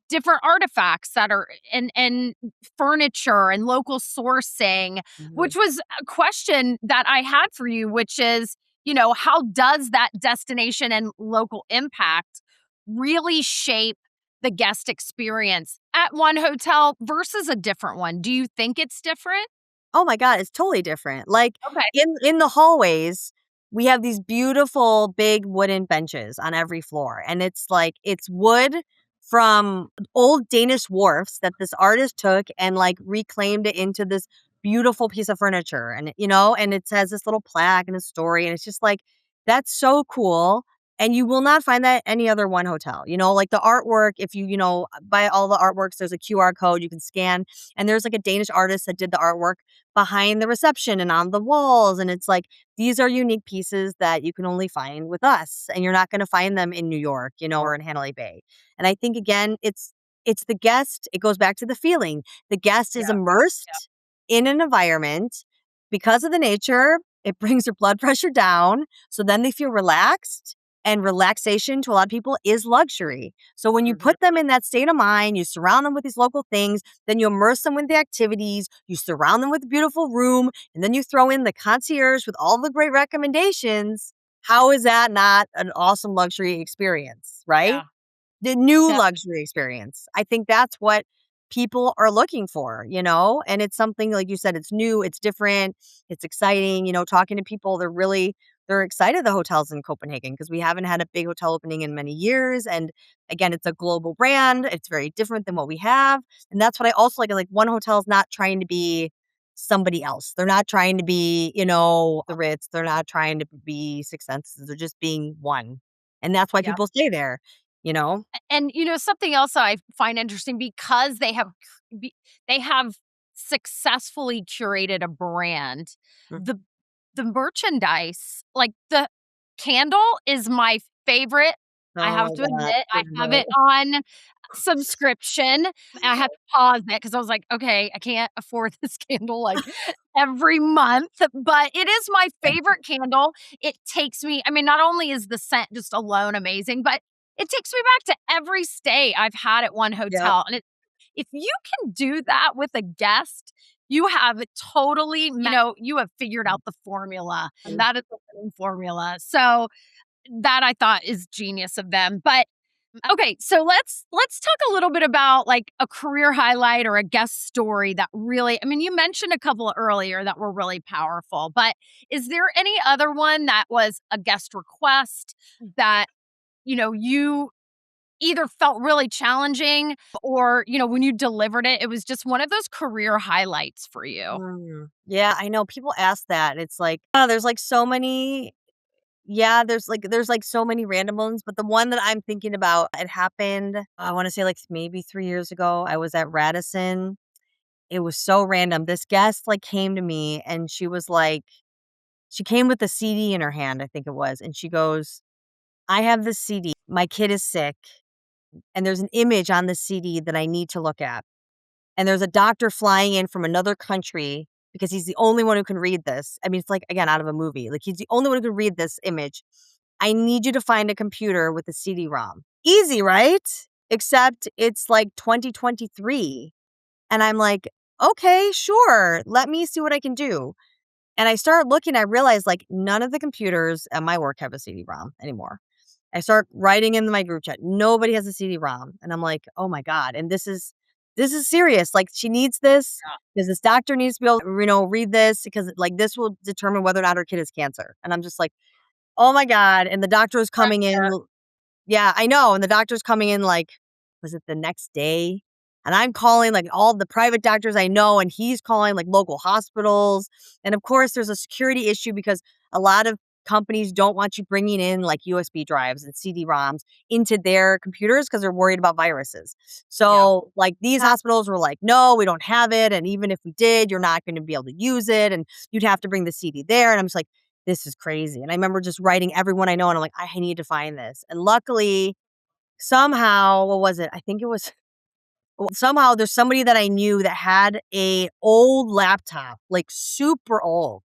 different artifacts that are and furniture and local sourcing, Mhm. which was a question that I had for you, which is, how does that destination and local impact really shape the guest experience at one hotel versus a different one? Do you think it's different? Oh my god, it's totally different. Like, Okay. in the hallways, we have these beautiful big wooden benches on every floor, and it's like it's wood from old Danish wharfs that this artist took and, like, reclaimed it into this beautiful piece of furniture, and it has this little plaque and a story, and it's just like, that's so cool, and you will not find that any other one hotel, like, the artwork, if you buy all the artworks, there's a QR code you can scan, and there's, like, a Danish artist that did the artwork behind the reception and on the walls. And it's like, these are unique pieces that you can only find with us. And you're not going to find them in New York, or in Hanalei Bay. And I think again, it's the guest. It goes back to the feeling. The guest is Yeah. immersed in an environment because of the nature. It brings their blood pressure down. So then they feel relaxed. And relaxation to a lot of people is luxury. So when you Mhm. put them in that state of mind, you surround them with these local things, then you immerse them with the activities, you surround them with a beautiful room, and then you throw in the concierge with all the great recommendations. How is that not an awesome luxury experience, right? Yeah. The new Def luxury experience. I think that's what people are looking for. And it's something like you said, it's new, it's different, it's exciting, talking to people, they're excited the hotels in Copenhagen because we haven't had a big hotel opening in many years. And again, it's a global brand. It's very different than what we have. And that's what I also like. Like one hotel is not trying to be somebody else. They're not trying to be, the Ritz. They're not trying to be Six Senses. They're just being one. And that's why Yeah. people stay there. And, something else I find interesting because they have successfully curated a brand, Mm. the merchandise, like, the candle is my favorite. I Oh have my to god. admit, I have Favorite. it on subscription. I had to pause it because I was like, "Okay, I can't afford this candle, like, every month," but it is my favorite candle. It takes me, I mean, not only is the scent just alone amazing, but it takes me back to every stay I've had at one Yep. hotel, and if you can do that with a guest, you have totally you have figured out the formula, and that is the winning formula. So, that I thought is genius of them. But okay, so let's talk a little bit about like a career highlight or a guest story that really, I mean, you mentioned a couple earlier that were really powerful, but is there any other one that was a guest request that, you either felt really challenging or, when you delivered it, it was just one of those career highlights for you? Yeah, I know people ask that. It's like, oh, there's like so many. Yeah, there's like so many random ones, but the one that I'm thinking about, it happened, I want to say like maybe 3 years ago. I was at Radisson. It was so random. This guest like came to me and she was like, she came with a CD in her hand, I think it was, and she goes, I have this CD. My kid is sick, and there's an image on the CD that I need to look at. And there's a doctor flying in from another country because he's the only one who can read this. I mean, it's like, again, out of a movie. Like, he's the only one who can read this image. I need you to find a computer with a CD-ROM. Easy, right? Except it's like 2023. And I'm like, okay, sure. Let me see what I can do. And I start looking, I realize like none of the computers at my work have a CD-ROM anymore. I start writing in my group chat. Nobody has a CD-ROM. And I'm like, oh my God. And this is serious. Like she needs this because this doctor needs to be able to, read this because like this will determine whether or not her kid has cancer. And I'm just like, oh my God. And the doctor is coming in. Yeah, I know. And the doctor's coming in like, was it the next day? And I'm calling like all the private doctors I know, and he's calling like local hospitals. And of course, there's a security issue because a lot of companies don't want you bringing in like USB drives and CD-ROMs into their computers because they're worried about viruses. So like these hospitals were like, no, we don't have it. And even if we did, you're not going to be able to use it. And you'd have to bring the CD there. And I'm just like, this is crazy. And I remember just writing everyone I know, and I'm like, I need to find this. And luckily, somehow, what was it? I think it was somehow there's somebody that I knew that had a old laptop, like super old.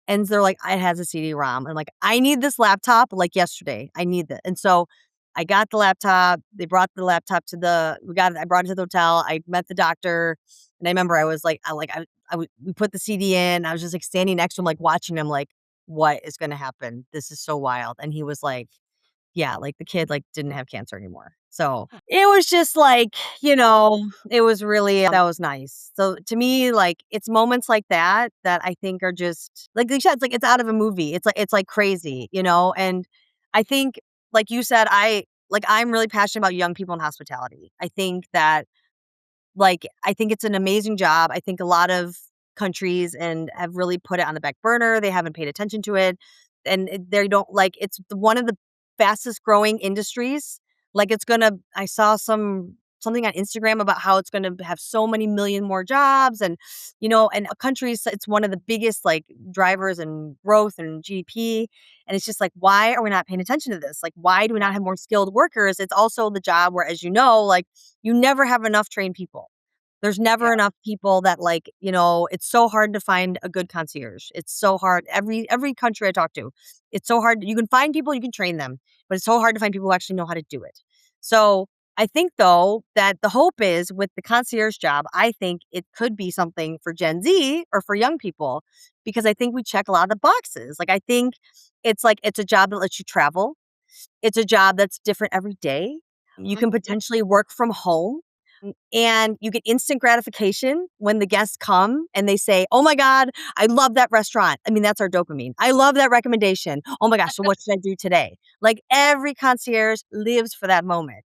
And they're like, it has a CD-ROM. I'm like, I need this laptop like yesterday. I need it. And so I got the laptop. They brought the laptop I brought it to the hotel. I met the doctor. And I remember I was like, we put the CD in. I was just like standing next to him, like watching him, like, what is going to happen? This is so wild. And he was like, yeah, like the kid like didn't have cancer anymore. So it was just like, it was really, that was nice. So to me, like it's moments like that that I think are just like you said, it's like it's out of a movie. It's like crazy, and I think like you said, I'm really passionate about young people in hospitality. I think it's an amazing job. I think a lot of countries and have really put it on the back burner. They haven't paid attention to it. And they don't like it's one of the fastest growing industries. Like I saw something on Instagram about how it's gonna have so many million more jobs and countries, it's one of the biggest like drivers and growth and GDP. And it's just like, why are we not paying attention to this? Like, why do we not have more skilled workers? It's also the job where, as you know, like you never have enough trained people. There's never enough people that it's so hard to find a good concierge. It's so hard. Every country I talk to, it's so hard. You can find people, you can train them, but it's so hard to find people who actually know how to do it. So I think though that the hope is with the concierge job, I think it could be something for Gen Z or for young people because I think we check a lot of the boxes. Like I think it's a job that lets you travel. It's a job that's different every day. You can potentially work from home. And you get instant gratification when the guests come and they say, oh my God, I love that restaurant. I mean, that's our dopamine. I love that recommendation. Oh my gosh, so what should I do today? Like every concierge lives for that moment.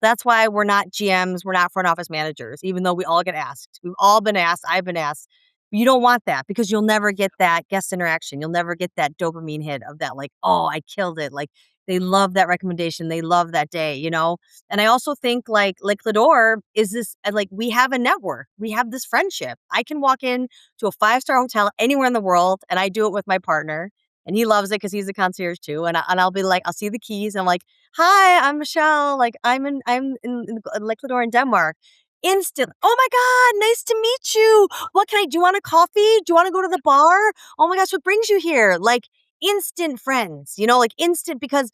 That's why we're not GMs, we're not front office managers, even though we all get asked. We've all been asked, I've been asked. You don't want that because you'll never get that guest interaction. You'll never get that dopamine hit of that, like, oh, I killed it. Like they love that recommendation. They love that day. And I also think like L'Or is this, like we have a network. We have this friendship. I can walk in to a 5-star hotel anywhere in the world and I do it with my partner and he loves it because he's a concierge too. And I'll be like, I'll see the keys. And I'm like, hi, I'm Michelle. Like I'm in L'Or in Denmark. Instant. Oh my God, nice to meet you. What can I do? You want a coffee? Do you want to go to the bar? Oh my gosh, what brings you here? Like instant friends, like instant because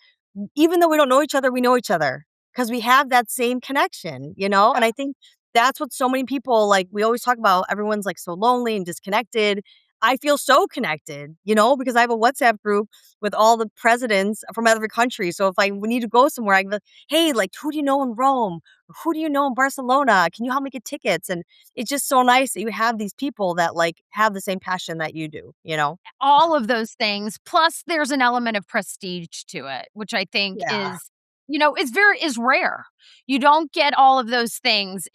even though we don't know each other, we know each other because we have that same connection. And I think that's what so many people like. We always talk about everyone's like so lonely and disconnected. I feel so connected, because I have a WhatsApp group with all the presidents from every country. So if we need to go somewhere, I can be like, hey, like, who do you know in Rome? Who do you know in Barcelona? Can you help me get tickets? And it's just so nice that you have these people that like have the same passion that you do. All of those things. Plus, there's an element of prestige to it, which I think Yeah. is rare. You don't get all of those things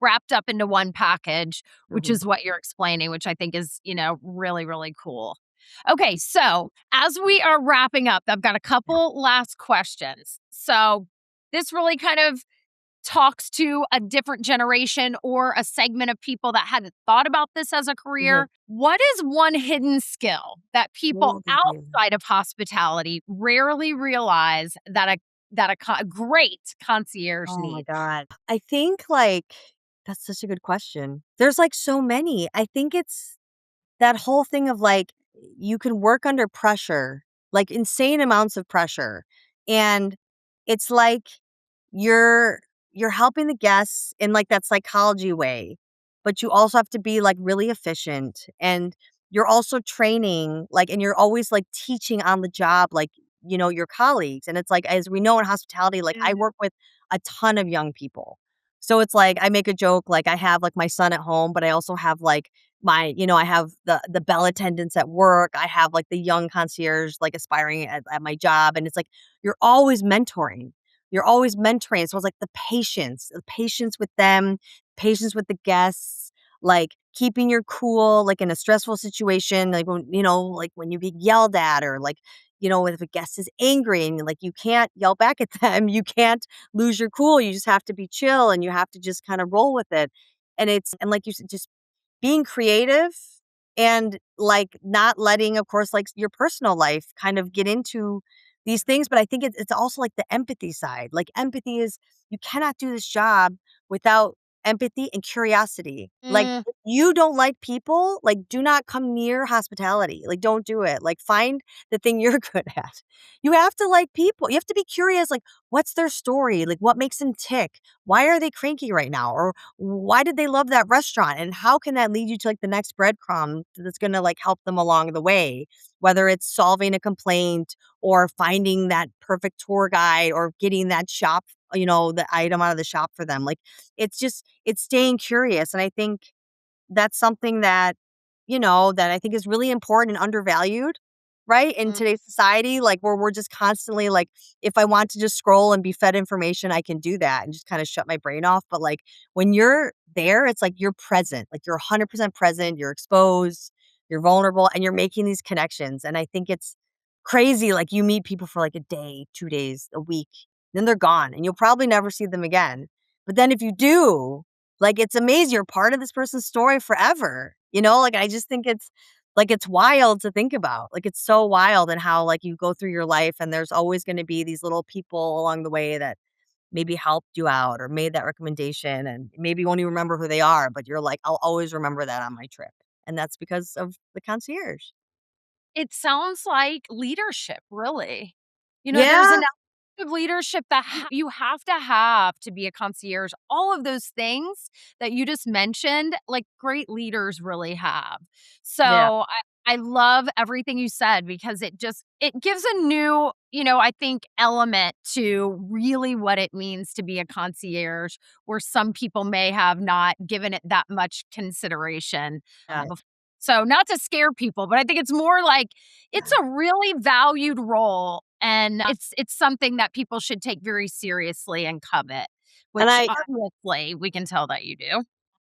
wrapped up into one package, which Mhm. is what you're explaining, which I think is, really, really cool. Okay, so as we are wrapping up, I've got a couple last questions. So this really kind of talks to a different generation or a segment of people that hadn't thought about this as a Mhm. career. What is one hidden skill that people Mhm. outside of hospitality rarely realize that a great concierge Oh my needs? God. I think like that's such a good question. There's like so many. I think it's that whole thing of like you can work under pressure, like insane amounts of pressure. And it's like you're you're helping the guests in like that psychology way, but you also have to be like really efficient and you're also training like and you're always like teaching on the job like your colleagues. And it's like as we know in hospitality, like I work with a ton of young people. So it's like I make a joke like I have like my son at home, but I also have like I have the bell attendants at work. I have like the young concierge like aspiring at my job. And it's like you're always mentoring. You're always mentoring. So it's like the patience with them, patience with the guests. like keeping your cool, like in a stressful situation, like when, like when you get yelled at or like, if a guest is angry and like you can't yell back at them, you can't lose your cool. You just have to be chill and you have to just kind of roll with it. And like you said, just being creative and like not letting, of course, like your personal life kind of get into these things. But I think it's also like the empathy side. Like empathy is, you cannot do this job without empathy and curiosity. Like Mm, if you don't like people, like do not come near hospitality. Like don't do it. Like find the thing you're good at. You have to like people. You have to be curious. Like what's their story? Like what makes them tick? Why are they cranky right now? Or why did they love that restaurant? And how can that lead you to like the next breadcrumb that's going to like help them along the way? Whether it's solving a complaint or finding that perfect tour guide or getting that shop, the item out of the shop for them. Like it's staying curious. And I think that's something that, that I think is really important and undervalued, right? In mm. today's society, like where we're just constantly like, if I want to just scroll and be fed information, I can do that and just kind of shut my brain off. But like when you're there, it's like you're present, like you're 100% present, you're exposed, you're vulnerable, and you're making these connections. And I think it's crazy. Like you meet people for like a day, 2 days, a week, then they're gone and you'll probably never see them again. But then if you do, like, it's amazing. You're part of this person's story forever. Like, I just think it's wild to think about. Like, it's so wild and how, like, you go through your life and there's always going to be these little people along the way that maybe helped you out or made that recommendation. And maybe you won't even remember who they are, but you're like, I'll always remember that on my trip. And that's because of the concierge. It sounds like leadership, really. There's Yeah. an element of leadership that you have to be a concierge. All of those things that you just mentioned, like great leaders really have. So Yeah. I love everything you said because it gives a new, I think element to really what it means to be a concierge, where some people may have not given it that much consideration Yeah. before. So not to scare people, but I think it's more like it's a really valued role, and it's something that people should take very seriously and covet, And which obviously we can tell that you do.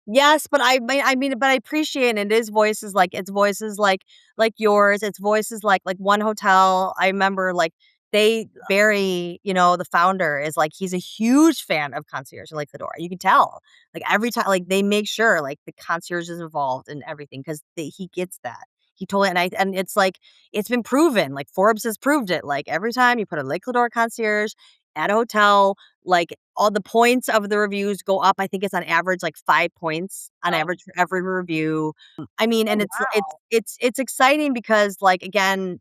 yes, but but I appreciate it. It's voices like yours. It's voices like one hotel. I remember like they Barry, the founder is like he's a huge fan of concierge and like Fedora. You can tell. Like every time like they make sure like the concierge is involved in everything because he gets that. He told it and it's like it's been proven. Like Forbes has proved it. Like every time you put a Lake Lador concierge at a hotel, like all the points of the reviews go up. I think it's on average like 5 points on Oh, average for every review. I mean, oh, and wow. it's exciting because like again,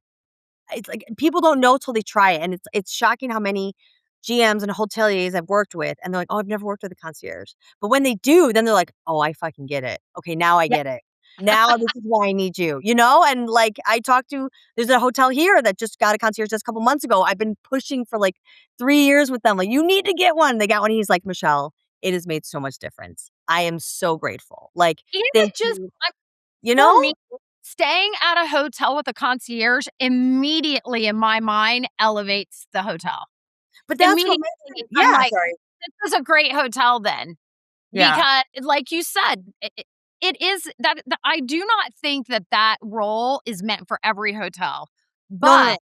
it's like people don't know till they try it, and it's shocking how many GMs and hoteliers I've worked with, and they're like, "Oh, I've never worked with a concierge," but when they do, then they're like, "Oh, I fucking get it. Okay, now I Yeah. get it. Now this is why I need you," And like I talked to, there's a hotel here that just got a concierge just a couple months ago. I've been pushing for like 3 years with them. Like, you need to get one. They got one. He's like, Michelle, it has made so much difference. I am so grateful. Like, Even thank just you. like, You for know? me, staying at a hotel with a concierge immediately in my mind elevates the hotel. But that's what Immediately, makes it. I'm Yeah. like, Sorry. "This is a great hotel then." Yeah. Because like you said, it is that I do not think that that role is meant for every hotel, No, no, no. but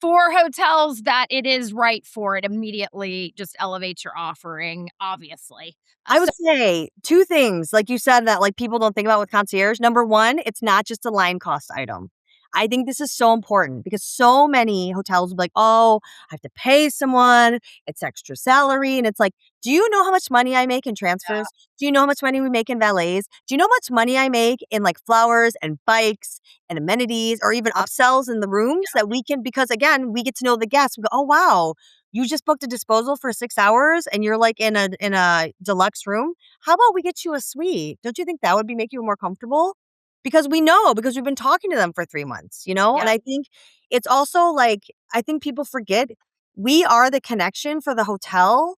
for hotels that it is right for, it immediately just elevates your offering, obviously. I So would say 2 things, like you said, that, like, people don't think about with concierge. Number 1, it's not just a line cost item. I think this is so important because so many hotels will be like, "Oh, I have to pay someone, it's extra salary," and it's like, "Do you know how much money I make in yeah, transfers? Do you know how much money we make in valets? Do you know how much money I make in, like, flowers and bikes and amenities or even upsells in the rooms that we can," because, again, we get to know the guests. We go, "Oh, wow. You just booked a disposal for 6 hours and you're, like, in a deluxe room. How about we get you a suite? Don't you think that would make you more comfortable?" Because we know, because we've been talking to them for 3 months, yeah, And I think it's also, like, I think people forget we are the connection for the hotel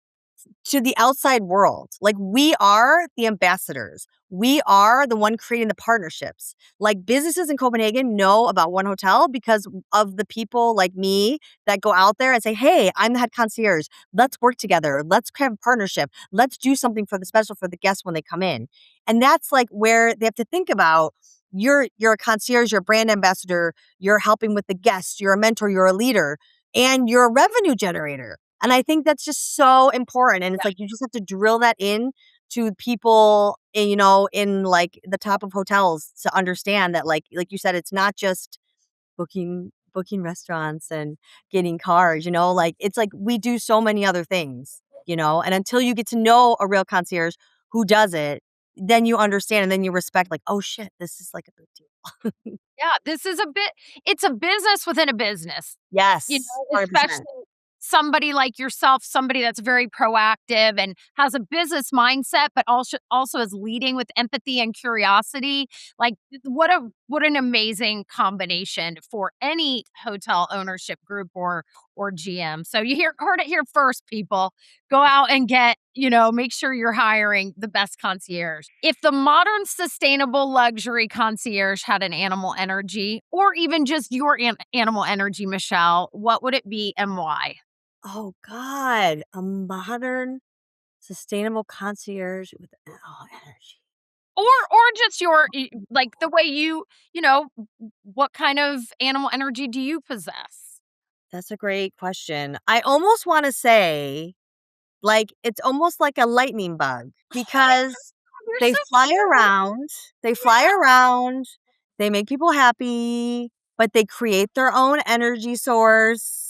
to the outside world. Like, we are the ambassadors. We are the one creating the partnerships. Like, businesses in Copenhagen know about One Hotel because of the people like me that go out there and say, hey, I'm the head concierge. Let's work together. Let's have a partnership. Let's do something for the special for the guests when they come in. And that's like where they have to think about, you're a concierge, you're a brand ambassador, you're helping with the guests, you're a mentor, you're a leader, and you're a revenue generator. And I think that's just so important. And it's like, you just have to drill that in to people, in like the top of hotels to understand that, like you said, it's not just booking restaurants and getting cars, like it's like we do so many other things, and until you get to know a real concierge who does it, then you understand and then you respect, like, oh shit, this is like a big deal. Yeah, it's a business within a business. Yes, 100%. Especially somebody like yourself, somebody that's very proactive and has a business mindset, but also is leading with empathy and curiosity. Like, what an amazing combination for any hotel ownership group or GM. So heard it here first, people. Go out and make sure you're hiring the best concierge. If the modern sustainable luxury concierge had an animal energy, or even just your animal energy, Michelle, what would it be and why? Oh God, a modern sustainable concierge with energy. Or just like the way what kind of animal energy do you possess? That's a great question. I almost want to say, like, it's almost like a lightning bug because You're they so fly cute. around, they fly around, they make people happy, but they create their own energy source,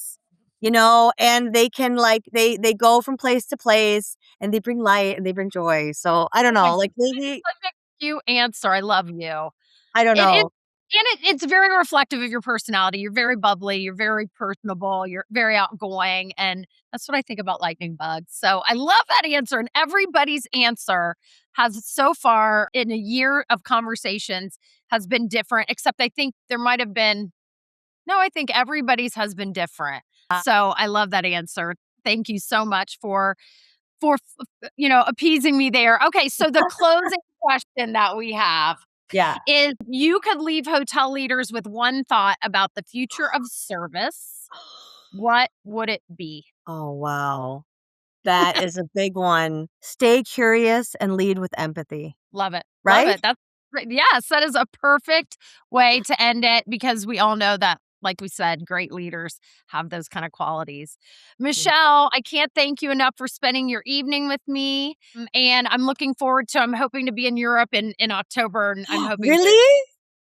and they can, like, they go from place to place and they bring light and they bring joy. So I don't Oh my know, god, like, maybe, such a cute answer. I love you. I don't It is, know. and it's very reflective of your personality. You're very bubbly, you're very personable, you're very outgoing, and that's what I think about lightning bugs. So I love that answer, and everybody's answer has so far in a year of conversations has been different, except I think there might have been no, I think everybody's has been different. So I love that answer. Thank you so much for appeasing me there. Okay, so the closing question that we have Yeah. is, you could leave hotel leaders with one thought about the future of service, what would it be? Oh, wow. That is a big one. Stay curious and lead with empathy, Love it. Love right? it. That's great. Yes, that is a perfect way to end it, because we all know that, like we said, great leaders have those kind of qualities. Yeah. Michelle, I can't thank you enough for spending your evening with me. And I'm hoping to be in Europe in October, and I'm hoping to Really? meet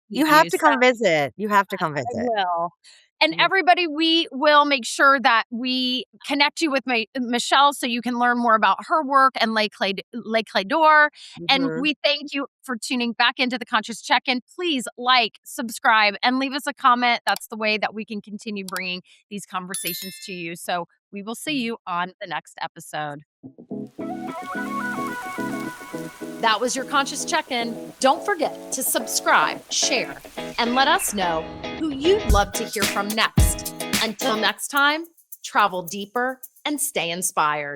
You have you. to So come visit. You have to come I visit. will. And Yeah. everybody, we will make sure that we connect you with Michelle so you can learn more about her work and Les Clefs d'Or. And Mhm. we thank you for tuning back into the Conscious Check-In. Please like, subscribe, and leave us a comment. That's the way that we can continue bringing these conversations to you. So we will see you on the next episode. That was your Conscious Check-In. Don't forget to subscribe, share, and let us know who you'd love to hear from next. Until next time, travel deeper and stay inspired.